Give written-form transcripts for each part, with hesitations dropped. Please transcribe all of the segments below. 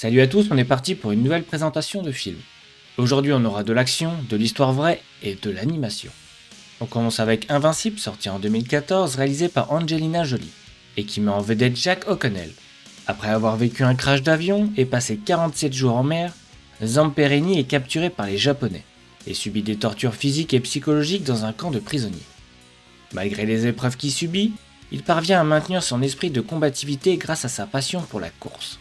Salut à tous, on est parti pour une nouvelle présentation de film. Aujourd'hui on aura de l'action, de l'histoire vraie et de l'animation. On commence avec Invincible, sorti en 2014, réalisé par Angelina Jolie, et qui met en vedette Jack O'Connell. Après avoir vécu un crash d'avion et passé 47 jours en mer, Zamperini est capturé par les Japonais, et subit des tortures physiques et psychologiques dans un camp de prisonniers. Malgré les épreuves qu'il subit, il parvient à maintenir son esprit de combativité grâce à sa passion pour la course.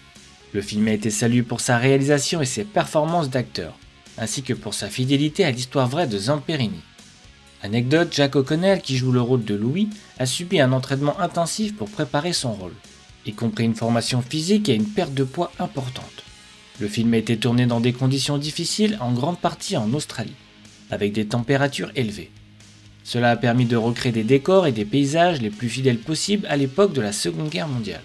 Le film a été salué pour sa réalisation et ses performances d'acteur, ainsi que pour sa fidélité à l'histoire vraie de Zamperini. Anecdote, Jack O'Connell, qui joue le rôle de Louis, a subi un entraînement intensif pour préparer son rôle, y compris une formation physique et une perte de poids importante. Le film a été tourné dans des conditions difficiles, en grande partie en Australie, avec des températures élevées. Cela a permis de recréer des décors et des paysages les plus fidèles possibles à l'époque de la Seconde Guerre mondiale.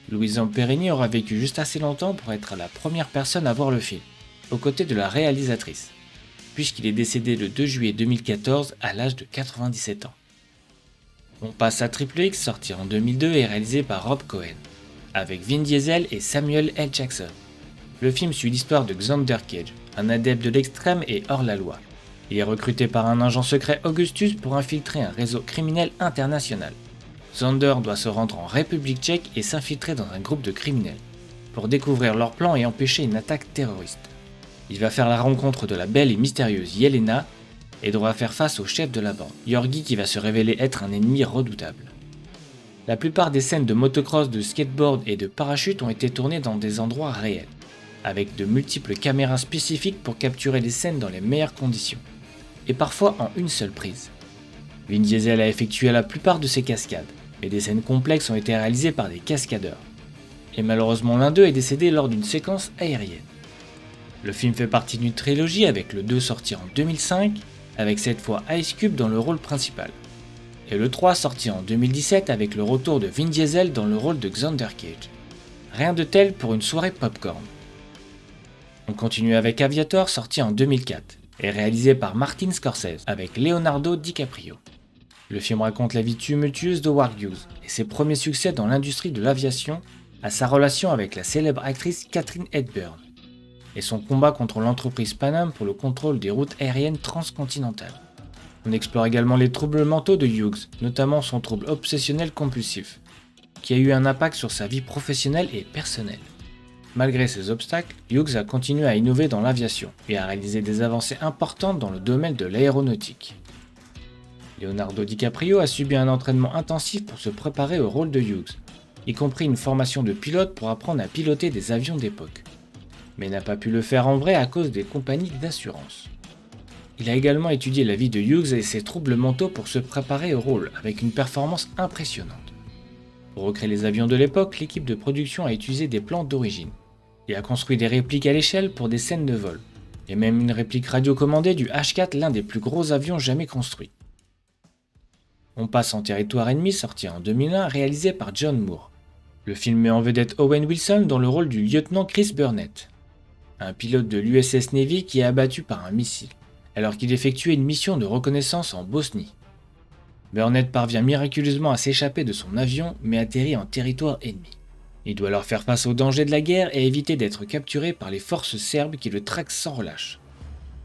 Louis Zamperini aura vécu juste assez longtemps pour être la première personne à voir le film, aux côtés de la réalisatrice, puisqu'il est décédé le 2 juillet 2014 à l'âge de 97 ans. On passe à Triple X, sorti en 2002 et réalisé par Rob Cohen, avec Vin Diesel et Samuel L. Jackson. Le film suit l'histoire de Xander Cage, un adepte de l'extrême et hors la loi. Il est recruté par un agent secret Augustus pour infiltrer un réseau criminel international. Xander doit se rendre en République tchèque et s'infiltrer dans un groupe de criminels, pour découvrir leur plan et empêcher une attaque terroriste. Il va faire la rencontre de la belle et mystérieuse Yelena et devra faire face au chef de la bande, Yorgi, qui va se révéler être un ennemi redoutable. La plupart des scènes de motocross, de skateboard et de parachute ont été tournées dans des endroits réels, avec de multiples caméras spécifiques pour capturer les scènes dans les meilleures conditions, et parfois en une seule prise. Vin Diesel a effectué la plupart de ces cascades, mais des scènes complexes ont été réalisées par des cascadeurs. Et malheureusement l'un d'eux est décédé lors d'une séquence aérienne. Le film fait partie d'une trilogie avec le 2 sorti en 2005, avec cette fois Ice Cube dans le rôle principal. Et le 3 sorti en 2017 avec le retour de Vin Diesel dans le rôle de Xander Cage. Rien de tel pour une soirée popcorn. On continue avec Aviator, sorti en 2004, et réalisé par Martin Scorsese avec Leonardo DiCaprio. Le film raconte la vie tumultueuse d'Howard Hughes et ses premiers succès dans l'industrie de l'aviation, à sa relation avec la célèbre actrice Katharine Hepburn, et son combat contre l'entreprise Pan Am pour le contrôle des routes aériennes transcontinentales. On explore également les troubles mentaux de Hughes, notamment son trouble obsessionnel compulsif, qui a eu un impact sur sa vie professionnelle et personnelle. Malgré ces obstacles, Hughes a continué à innover dans l'aviation et a réalisé des avancées importantes dans le domaine de l'aéronautique. Leonardo DiCaprio a subi un entraînement intensif pour se préparer au rôle de Hughes, y compris une formation de pilote pour apprendre à piloter des avions d'époque, mais n'a pas pu le faire en vrai à cause des compagnies d'assurance. Il a également étudié la vie de Hughes et ses troubles mentaux pour se préparer au rôle, avec une performance impressionnante. Pour recréer les avions de l'époque, l'équipe de production a utilisé des plans d'origine, et a construit des répliques à l'échelle pour des scènes de vol, et même une réplique radiocommandée du H-4, l'un des plus gros avions jamais construits. On passe en Territoire ennemi, sorti en 2001, réalisé par John Moore. Le film met en vedette Owen Wilson dans le rôle du lieutenant Chris Burnett, un pilote de l'USS Navy qui est abattu par un missile, alors qu'il effectuait une mission de reconnaissance en Bosnie. Burnett parvient miraculeusement à s'échapper de son avion, mais atterrit en territoire ennemi. Il doit alors faire face aux dangers de la guerre et éviter d'être capturé par les forces serbes qui le traquent sans relâche.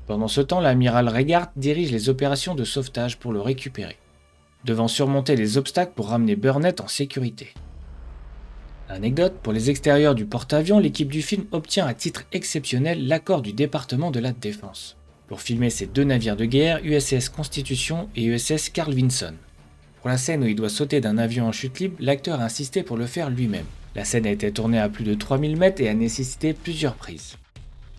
Pendant ce temps, l'amiral Regard dirige les opérations de sauvetage pour le récupérer, devant surmonter les obstacles pour ramener Burnett en sécurité. Anecdote, pour les extérieurs du porte-avions, l'équipe du film obtient à titre exceptionnel l'accord du département de la Défense pour filmer ces deux navires de guerre, USS Constitution et USS Carl Vinson. Pour la scène où il doit sauter d'un avion en chute libre, l'acteur a insisté pour le faire lui-même. La scène a été tournée à plus de 3000 mètres et a nécessité plusieurs prises.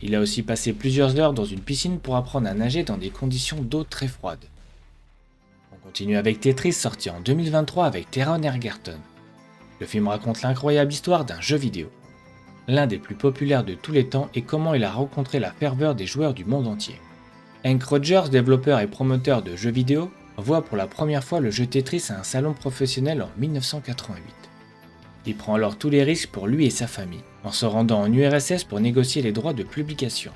Il a aussi passé plusieurs heures dans une piscine pour apprendre à nager dans des conditions d'eau très froides. On continue avec Tetris, sorti en 2023 avec Taron Egerton. Le film raconte l'incroyable histoire d'un jeu vidéo, l'un des plus populaires de tous les temps, et comment il a rencontré la ferveur des joueurs du monde entier. Hank Rogers, développeur et promoteur de jeux vidéo, voit pour la première fois le jeu Tetris à un salon professionnel en 1988. Il prend alors tous les risques pour lui et sa famille, en se rendant en URSS pour négocier les droits de publication,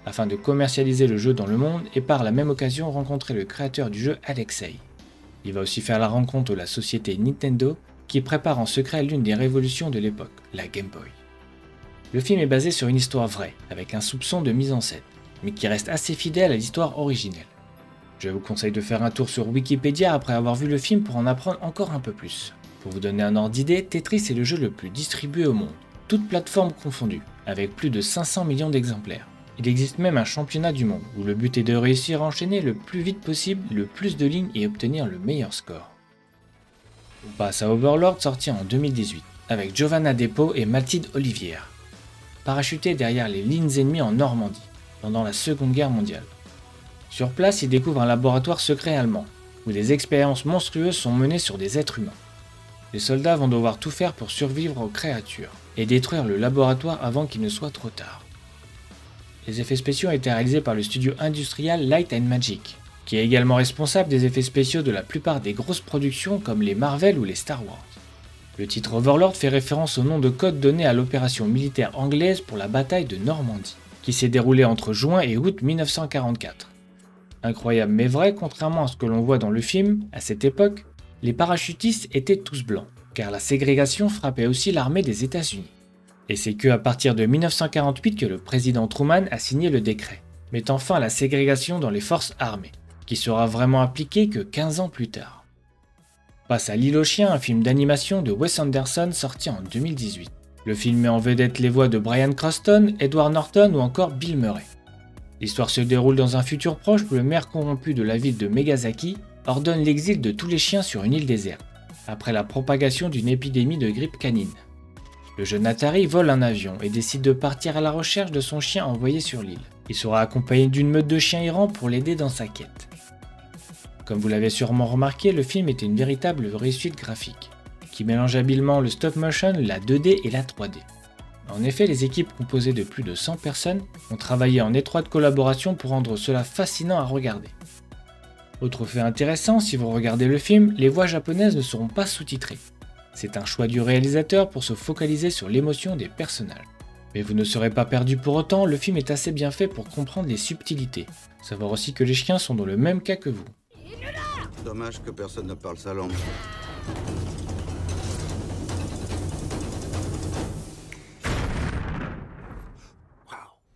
afin de commercialiser le jeu dans le monde et par la même occasion rencontrer le créateur du jeu Alexei. Il va aussi faire la rencontre de la société Nintendo, qui prépare en secret l'une des révolutions de l'époque, la Game Boy. Le film est basé sur une histoire vraie, avec un soupçon de mise en scène, mais qui reste assez fidèle à l'histoire originelle. Je vous conseille de faire un tour sur Wikipédia après avoir vu le film pour en apprendre encore un peu plus. Pour vous donner un ordre d'idée, Tetris est le jeu le plus distribué au monde, toutes plateformes confondues, avec plus de 500 millions d'exemplaires. Il existe même un championnat du monde, où le but est de réussir à enchaîner le plus vite possible, le plus de lignes et obtenir le meilleur score. On passe à Overlord, sorti en 2018, avec Giovanna Depo et Mathilde Olivier, parachutés derrière les lignes ennemies en Normandie, pendant la Seconde Guerre mondiale. Sur place, ils découvrent un laboratoire secret allemand, où des expériences monstrueuses sont menées sur des êtres humains. Les soldats vont devoir tout faire pour survivre aux créatures, et détruire le laboratoire avant qu'il ne soit trop tard. Les effets spéciaux ont été réalisés par le studio industriel Light & Magic, qui est également responsable des effets spéciaux de la plupart des grosses productions comme les Marvel ou les Star Wars. Le titre Overlord fait référence au nom de code donné à l'opération militaire anglaise pour la bataille de Normandie, qui s'est déroulée entre juin et août 1944. Incroyable mais vrai, contrairement à ce que l'on voit dans le film, à cette époque, les parachutistes étaient tous blancs, car la ségrégation frappait aussi l'armée des États-Unis. Et c'est qu'à partir de 1948 que le président Truman a signé le décret, mettant fin à la ségrégation dans les forces armées, qui sera vraiment appliquée que 15 ans plus tard. Passe à L'île aux chiens, un film d'animation de Wes Anderson sorti en 2018. Le film met en vedette les voix de Bryan Cranston, Edward Norton ou encore Bill Murray. L'histoire se déroule dans un futur proche où le maire corrompu de la ville de Megazaki ordonne l'exil de tous les chiens sur une île déserte, après la propagation d'une épidémie de grippe canine. Le jeune Atari vole un avion et décide de partir à la recherche de son chien envoyé sur l'île. Il sera accompagné d'une meute de chiens errants pour l'aider dans sa quête. Comme vous l'avez sûrement remarqué, le film était une véritable réussite graphique, qui mélange habilement le stop motion, la 2D et la 3D. En effet, les équipes composées de plus de 100 personnes ont travaillé en étroite collaboration pour rendre cela fascinant à regarder. Autre fait intéressant, si vous regardez le film, les voix japonaises ne seront pas sous-titrées. C'est un choix du réalisateur pour se focaliser sur l'émotion des personnages. Mais vous ne serez pas perdu pour autant, le film est assez bien fait pour comprendre les subtilités. Savoir aussi que les chiens sont dans le même cas que vous. Dommage que personne ne parle sa langue.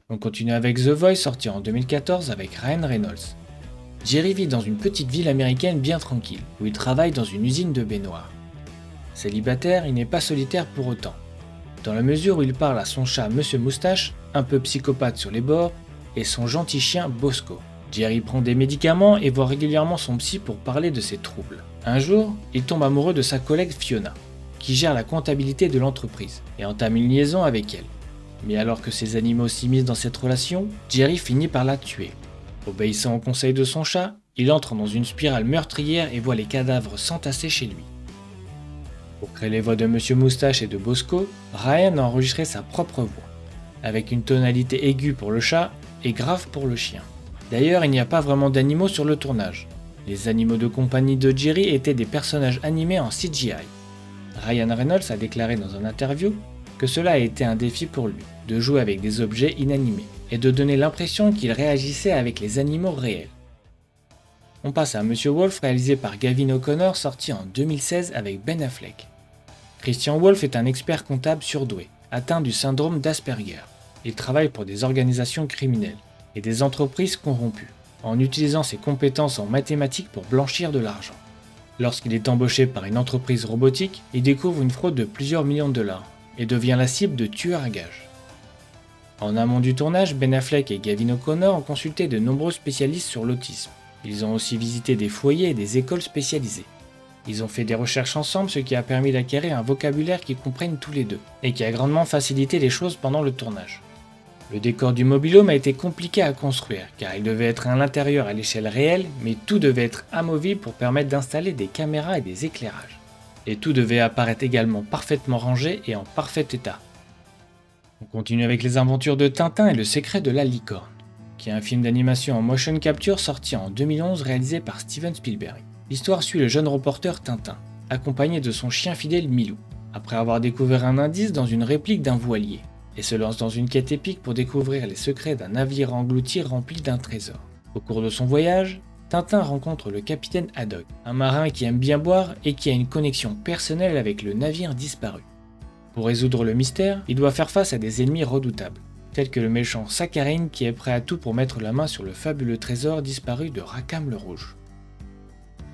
On continue avec The Voice, sorti en 2014 avec Ryan Reynolds. Jerry vit dans une petite ville américaine bien tranquille, où il travaille dans une usine de baignoire. Célibataire, il n'est pas solitaire pour autant, dans la mesure où il parle à son chat Monsieur Moustache, un peu psychopathe sur les bords, et son gentil chien Bosco. Jerry prend des médicaments et voit régulièrement son psy pour parler de ses troubles. Un jour, il tombe amoureux de sa collègue Fiona, qui gère la comptabilité de l'entreprise, et entame une liaison avec elle. Mais alors que ses animaux s'immiscent dans cette relation, Jerry finit par la tuer. Obéissant au conseil de son chat, il entre dans une spirale meurtrière et voit les cadavres s'entasser chez lui. Pour créer les voix de Monsieur Moustache et de Bosco, Ryan a enregistré sa propre voix, avec une tonalité aiguë pour le chat et grave pour le chien. D'ailleurs, il n'y a pas vraiment d'animaux sur le tournage. Les animaux de compagnie de Jerry étaient des personnages animés en CGI. Ryan Reynolds a déclaré dans une interview que cela a été un défi pour lui, de jouer avec des objets inanimés, et de donner l'impression qu'il réagissait avec les animaux réels. On passe à Monsieur Wolf, réalisé par Gavin O'Connor, sorti en 2016 avec Ben Affleck. Christian Wolf est un expert comptable surdoué, atteint du syndrome d'Asperger. Il travaille pour des organisations criminelles et des entreprises corrompues, en utilisant ses compétences en mathématiques pour blanchir de l'argent. Lorsqu'il est embauché par une entreprise robotique, il découvre une fraude de plusieurs millions de dollars et devient la cible de tueurs à gages. En amont du tournage, Ben Affleck et Gavin O'Connor ont consulté de nombreux spécialistes sur l'autisme. Ils ont aussi visité des foyers et des écoles spécialisées. Ils ont fait des recherches ensemble, ce qui a permis d'acquérir un vocabulaire qu'ils comprennent tous les deux, et qui a grandement facilité les choses pendant le tournage. Le décor du mobil-home a été compliqué à construire, car il devait être à l'intérieur à l'échelle réelle, mais tout devait être amovible pour permettre d'installer des caméras et des éclairages. Et tout devait apparaître également parfaitement rangé et en parfait état. On continue avec les aventures de Tintin et le secret de la licorne, qui est un film d'animation en motion capture sorti en 2011 réalisé par Steven Spielberg. L'histoire suit le jeune reporter Tintin, accompagné de son chien fidèle Milou, après avoir découvert un indice dans une réplique d'un voilier, et se lance dans une quête épique pour découvrir les secrets d'un navire englouti rempli d'un trésor. Au cours de son voyage, Tintin rencontre le capitaine Haddock, un marin qui aime bien boire et qui a une connexion personnelle avec le navire disparu. Pour résoudre le mystère, il doit faire face à des ennemis redoutables, tels que le méchant Sakharine qui est prêt à tout pour mettre la main sur le fabuleux trésor disparu de Rackham le Rouge.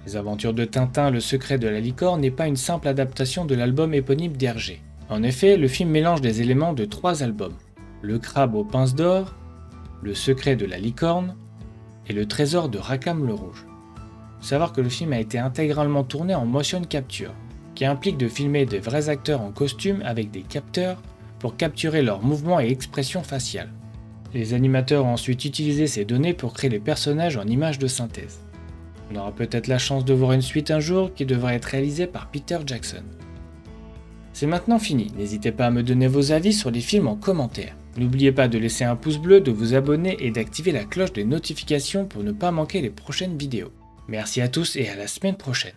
Les aventures de Tintin, le secret de la licorne n'est pas une simple adaptation de l'album éponyme d'Hergé. En effet, le film mélange des éléments de 3 albums, Le crabe aux pinces d'or, Le secret de la licorne et Le trésor de Rackham le Rouge. Faut savoir que le film a été intégralement tourné en motion capture, qui implique de filmer des vrais acteurs en costume avec des capteurs pour capturer leurs mouvements et expressions faciales. Les animateurs ont ensuite utilisé ces données pour créer les personnages en images de synthèse. On aura peut-être la chance de voir une suite un jour qui devrait être réalisée par Peter Jackson. C'est maintenant fini, n'hésitez pas à me donner vos avis sur les films en commentaire. N'oubliez pas de laisser un pouce bleu, de vous abonner et d'activer la cloche des notifications pour ne pas manquer les prochaines vidéos. Merci à tous et à la semaine prochaine.